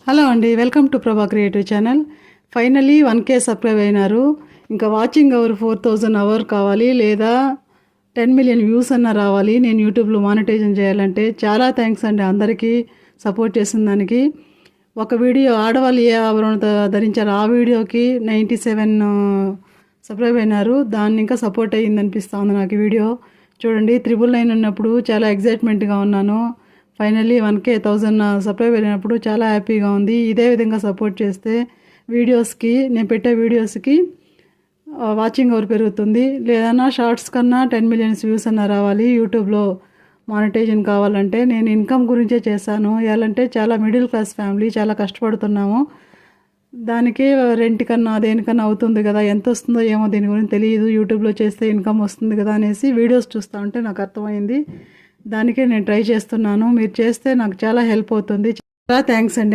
Hello అండి, welcome to ప్రభా creative channel. Finally 1K subscribe అయినారు. ఇంకా వాచింగ్ అవర్ 4000 అవర్ కావాలి, లేదా 10 మిలియన్ వ్యూస్ అన్న రావాలి నేను యూట్యూబ్లో మానిటైజేషన్ చేయాలంటే. చాలా థ్యాంక్స్ అండి అందరికీ సపోర్ట్ చేసిన దానికి. ఒక వీడియో ఆడవాళ్ళు ఏ ఆభరణం ధరించారు ఆ వీడియోకి 97 సబ్స్క్రైబ్ అయినారు. దాన్ని ఇంకా సపోర్ట్ అయ్యింది అనిపిస్తుంది నాకు. ఈ వీడియో చూడండి, 999 ఉన్నప్పుడు చాలా ఎగ్జైట్మెంట్గా ఉన్నాను. ఫైనల్లీ 1K 1000 సబ్స్క్రైబ్ అయినప్పుడు చాలా హ్యాపీగా ఉంది. ఇదే విధంగా సపోర్ట్ చేస్తే వీడియోస్కి, నేను పెట్టే వీడియోస్కి వాచింగ్ అవర్ పెరుగుతుంది. లేదన్నా షార్ట్స్ కన్నా 10 మిలియన్స్ వ్యూస్ అన్నా రావాలి యూట్యూబ్లో మానిటైజేషన్ కావాలంటే. నేను ఇన్కమ్ గురించే చేశాను. ఎలాంటే చాలా మిడిల్ క్లాస్ ఫ్యామిలీ, చాలా కష్టపడుతున్నాము. దానికి రెంట్ కన్నా దేనికన్నా అవుతుంది కదా, ఎంత వస్తుందో ఏమో దీని గురించి తెలియదు. యూట్యూబ్లో చేస్తే ఇన్కమ్ వస్తుంది కదా అనేసి వీడియోస్ చూస్తూ ఉంటే నాకు అర్థమైంది. దానికే నేను ట్రై చేస్తున్నాను. మీరు చేస్తే నాకు చాలా హెల్ప్ అవుతుంది. చాలా థ్యాంక్స్ అండి.